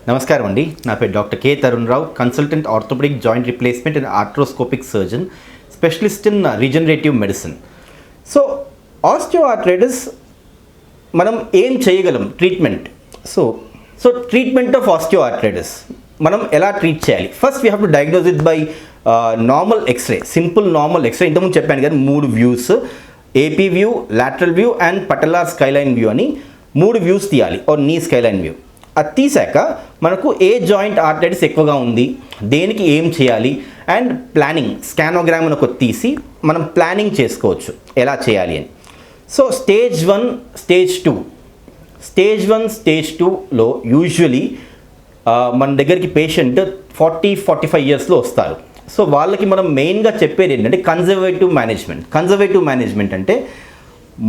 నమస్కారం అండి. నా పేరు doctor K Tarun Rao, consultant orthopaedic joint replacement and arthroscopic surgeon, specialist in regenerative medicine. So osteoarthritis మనం ఏం చేయగలం treatment? So treatment of osteoarthritis మనం ఎలా ట్రీట్ చేయాలి? First we have to diagnose it by normal X-ray, simple normal X-ray. ఇంతకుముందు చెప్పాను కదా, 3 views, AP view, lateral view and patellar skyline view అని 3 వ్యూస్ తీయాలి, ఆర్ నీ స్కైలైన్ వ్యూ. అది తీసాక మనకు ఏ జాయింట్ ఆర్థరైటిస్ ఎక్కువగా ఉంది, దేనికి ఏం చేయాలి అండ్ ప్లానింగ్, స్కానోగ్రామ్ అని ఒకటి తీసి మనం ప్లానింగ్ చేసుకోవచ్చు ఎలా చేయాలి అని. సో స్టేజ్ 1, స్టేజ్ 2లో యూజువలీ మన దగ్గరికి పేషెంట్ 40-45 ఇయర్స్లో వస్తారు. సో వాళ్ళకి మనం మెయిన్గా చెప్పేది ఏంటంటే కన్జర్వేటివ్ మేనేజ్మెంట్ అంటే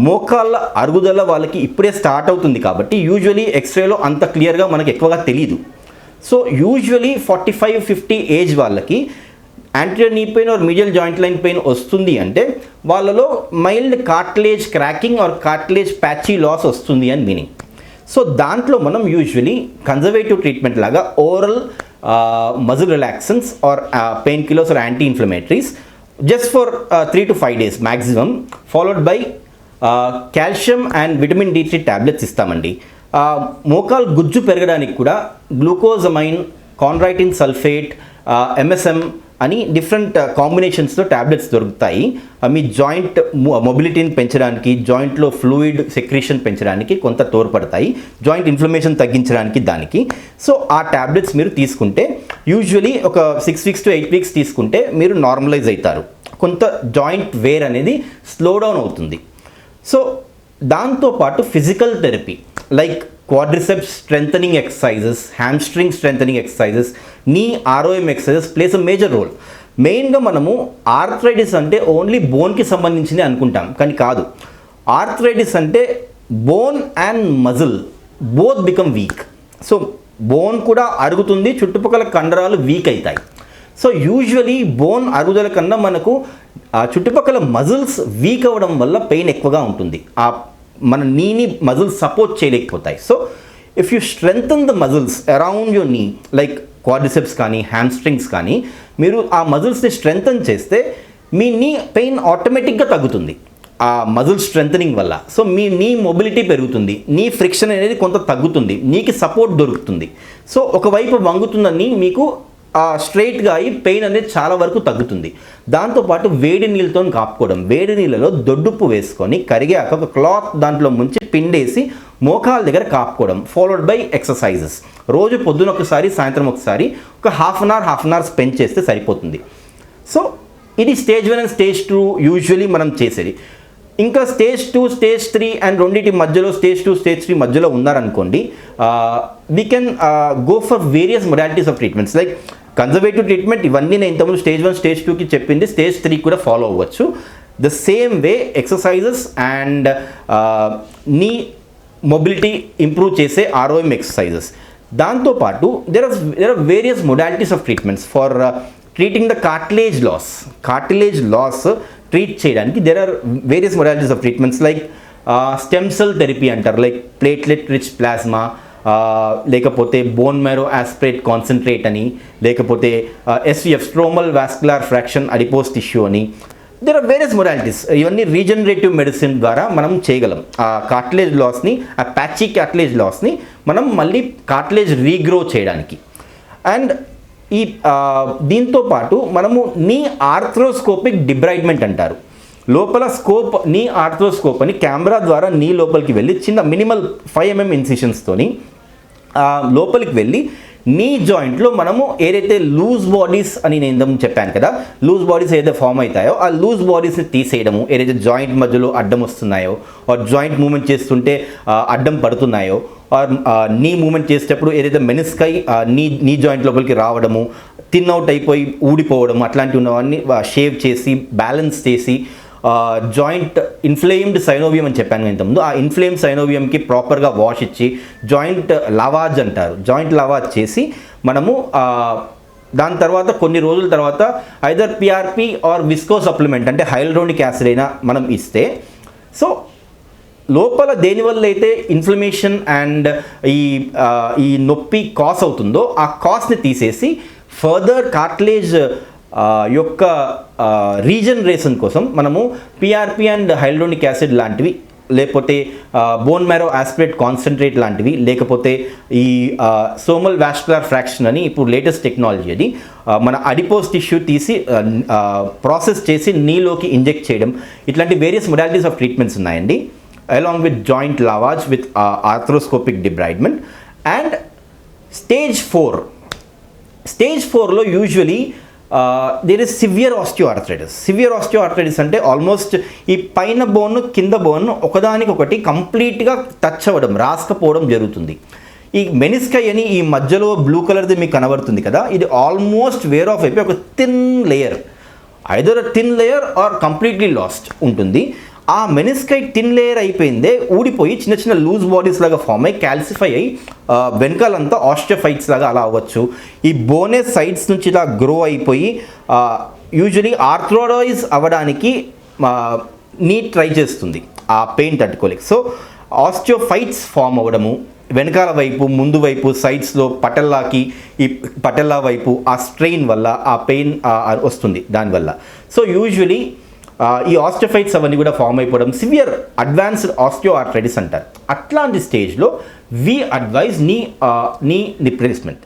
మోకాళ్ళ అరుగుదల వాళ్ళకి ఇప్పుడే స్టార్ట్ అవుతుంది కాబట్టి యూజువలీ ఎక్స్రేలో అంత క్లియర్గా మనకు ఎక్కువగా తెలియదు. సో యూజువలీ 45-50 ఏజ్ వాళ్ళకి anterior knee pain or medial joint line pain వస్తుంది అంటే వాళ్ళలో mild cartilage cracking or cartilage patchy loss వస్తుంది అని మీనింగ్. సో దాంట్లో మనం యూజువలీ కన్జర్వేటివ్ ట్రీట్మెంట్ లాగా oral muscle relaxants or pain killers or anti inflammatories just for 3 to 5 days maximum, followed by calcium and vitamin D3 tablets ఇస్తామండి. మోకాల్ గుజ్జు పెరగడానికి కూడా గ్లూకోజమైన్, కాన్డ్రైటిన్ సల్ఫేట్, MSM అని డిఫరెంట్ కాంబినేషన్స్లో ట్యాబ్లెట్స్ దొరుకుతాయి. మీ జాయింట్ మొబిలిటీని పెంచడానికి, జాయింట్లో fluid secretion పెంచడానికి కొంత తోడ్పడతాయి, జాయింట్ ఇన్ఫ్లమేషన్ తగ్గించడానికి దానికి. సో ఆ ట్యాబ్లెట్స్ మీరు తీసుకుంటే యూజువలీ ఒక 6 weeks to 8 weeks తీసుకుంటే మీరు నార్మలైజ్ అవుతారు. కొంత జాయింట్ వేర్ అనేది స్లో డౌన్ అవుతుంది. సో దాంతోపాటు physical therapy like quadriceps strengthening exercises, hamstring strengthening exercises, knee ROM exercises plays a major role. మెయిన్గా మనము ఆర్థరైటిస్ అంటే ఓన్లీ బోన్కి సంబంధించింది అనుకుంటాం, కానీ కాదు. ఆర్థరైటిస్ అంటే bone and muscle both become weak. So bone కూడా అరుగుతుంది, చుట్టుపక్కల కండరాలు వీక్ అవుతాయి. సో యూజువలీ బోన్ అరుగుదల కన్నా మనకు చుట్టుపక్కల మజిల్స్ వీక్ అవ్వడం వల్ల పెయిన్ ఎక్కువగా ఉంటుంది. మన నీని మజిల్స్ సపోర్ట్ చేయలేకపోతాయి. So if you strengthen the muscles around your knee like quadriceps కానీ హ్యామ్స్ట్రింగ్స్ కానీ, మీరు ఆ మజిల్స్ని స్ట్రెంగ్తన్ చేస్తే మీ నీ పెయిన్ ఆటోమేటిక్గా తగ్గుతుంది ఆ మజిల్ స్ట్రెంథనింగ్ వల్ల. సో మీ నీ మొబిలిటీ పెరుగుతుంది, నీ ఫ్రిక్షన్ అనేది కొంత తగ్గుతుంది, నీకు సపోర్ట్ దొరుకుతుంది. సో ఒకవైపు వంగుతుందని మీకు స్ట్రైట్గా అయ్యి పెయిన్ అనేది చాలా వరకు తగ్గుతుంది. దాంతోపాటు వేడి నీళ్ళతో కాపుకోవడం, వేడి నీళ్ళలో దొడ్డుప్పు వేసుకొని కరిగాక ఒక క్లాత్ దాంట్లో ముంచి పిండేసి మోకాల దగ్గర కాపుకోవడం, ఫాలోడ్ బై ఎక్సర్సైజెస్. రోజు పొద్దున ఒకసారి, సాయంత్రం ఒకసారి, ఒక హాఫ్ అన్ అవర్ స్పెండ్ చేస్తే సరిపోతుంది. సో ఇది స్టేజ్ 1 అండ్ స్టేజ్ 2 యూజువలీ మనం చేసేది. ఇంకా స్టేజ్ 2, స్టేజ్ 3 అండ్ రెండింటి మధ్యలో స్టేజ్ 2, స్టేజ్ 3 మధ్యలో ఉన్నారనుకోండి, we can go for various modalities of treatments like conservative treatment. ఇవన్నీ నేను ఇంతకుముందు స్టేజ్ 1, స్టేజ్ 2కి చెప్పింది స్టేజ్ 3 కూడా ఫాలో అవ్వచ్చు. The same way exercises and knee mobility improve చేసే ROM ఎక్సర్సైజెస్. దాంతోపాటు there are various modalities of treatments for treating the cartilage loss treat చేయడానికి there are various modalities of treatments like stem cell therapy అంటారు, like platelet rich plasma, లేకపోతే bone marrow aspirate concentrate అని, లేకపోతే SVF stromal vascular fraction adipose tissue అని. There are various modalities. ఇవన్నీ regenerative medicine ద్వారా మనం చేయగలం. ఆ కార్టిలేజ్ లాస్ని, ఆ ప్యాచీ కార్టిలేజ్ లాస్ని మనం మళ్ళీ కార్టిలేజ్ రీగ్రో చేయడానికి. అండ్ ఈ దీంతోపాటు మనము నీ ఆర్థ్రోస్కోపిక్ డిబ్రైడ్మెంట్ అంటారు. లోపల స్కోప్, నీ ఆర్థ్రోస్కోప్ అని కెమెరా ద్వారా నీ లోపలికి వెళ్ళి చిన్న మినిమల్ 5 mm ఇన్సిషన్స్తోని లోపలికి వెళ్ళి నీ జాయింట్లో మనము ఏదైతే లూజ్ బాడీస్ అని నేను ఇంతకు చెప్పాను కదా, లూజ్ బాడీస్ ఏదైతే ఫామ్ అవుతాయో ఆ లూజ్ బాడీస్ని తీసేయడము, ఏదైతే జాయింట్ మధ్యలో అడ్డం వస్తున్నాయో ఆర్ జాయింట్ మూమెంట్ చేస్తుంటే అడ్డం పడుతున్నాయో, ఆర్ నీ మూమెంట్ చేసేటప్పుడు ఏదైతే మెనిస్కై నీ జాయింట్ లోపలికి రావడము, థిన్ అవుట్ అయిపోయి ఊడిపోవడము, అట్లాంటివి ఉన్నవన్నీ షేవ్ చేసి బ్యాలెన్స్ చేసి, జాయింట్ ఇన్ఫ్లేమ్డ్ సైనోవియం అని చెప్పాను ఇంతకుముందు, ఆ ఇన్ఫ్లేమ్డ్ సైనోవియంకి ప్రాపర్గా వాష్ ఇచ్చి జాయింట్ లవాజ్ అంటారు, జాయింట్ లవాజ్ చేసి మనము దాని తర్వాత కొన్ని రోజుల తర్వాత either PRP or visco supplement అంటే హైలూరోనిక్ యాసిడ్ అయినా మనం ఇస్తే, సో లోపల దేనివల్ల అయితే ఇన్ఫ్లమేషన్ అండ్ ఈ నొప్పి కాస్ అవుతుందో ఆ కాస్ని తీసేసి ఫర్దర్ కార్టిలేజ్ యొక్క రీజనరేషన్ కోసం మనము పిఆర్పి అండ్ హైల్యూరోనిక్ యాసిడ్ లాంటివి, లేకపోతే బోన్ మ్యారో ఆస్పిరేట్ కాన్సన్ట్రేట్ లాంటివి, లేకపోతే ఈ సోమల్ వాస్కులర్ ఫ్రాక్షన్ అని ఇప్పుడు లేటెస్ట్ టెక్నాలజీ అది మన అడిపోస్ టిష్యూ తీసి ప్రాసెస్ చేసి నీలోకి ఇంజెక్ట్ చేయడం, ఇట్లాంటి వేరియస్ మొడాలిటీస్ ఆఫ్ ట్రీట్మెంట్స్ ఉన్నాయండి. Along with joint lavage with arthroscopic debridement. And stage 4లో usually there is severe osteoarthritis. Severe osteoarthritis అంటే ఆల్మోస్ట్ ఈ పైన బోన్ కింద బోన్ ఒకదానికొకటి కంప్లీట్గా టచ్ అవ్వడం, రాసుకపోవడం జరుగుతుంది. ఈ మెనిస్కై అని ఈ మధ్యలో బ్లూ కలర్ది మీకు కనబడుతుంది కదా, ఇది ఆల్మోస్ట్ వేర్ ఆఫ్ అయిపోయి ఒక thin layer, either thin layer or completely lost ఉంటుంది. ఆ మెనిస్కై థిన్ లేయర్ అయిపోయిందే ఊడిపోయి చిన్న చిన్న లూజ్ బాడీస్ లాగా ఫామ్ అయ్యి క్యాల్సిఫై అయ్యి వెనకాలంతా ఆస్టియోఫైట్స్ లాగా అలా అవ్వచ్చు. ఈ బోనే సైడ్స్ నుంచి ఇలా గ్రో అయిపోయి యూజువలీ ఆర్థ్రోడైజ్ అవ్వడానికి నీ ట్రై చేస్తుంది ఆ పెయిన్ తట్టుకోలేక. సో ఆస్టియోఫైట్స్ ఫామ్ అవ్వడము, వెనకాల వైపు ముందు వైపు సైడ్స్లో పటల్లాకి ఈ పటల్లా వైపు ఆ స్ట్రెయిన్ వల్ల ఆ పెయిన్ వస్తుంది దానివల్ల. సో యూజువలీ ఈ ఆస్టియోఫైట్స్ అవన్నీ కూడా ఫామ్ అయిపోవడం సివియర్ అడ్వాన్స్డ్ ఆస్టియోఆర్థరైటిస్ అంటారు. అట్లాంటి స్టేజ్లో వి అడ్వైజ్ నీ రిప్లేస్మెంట్.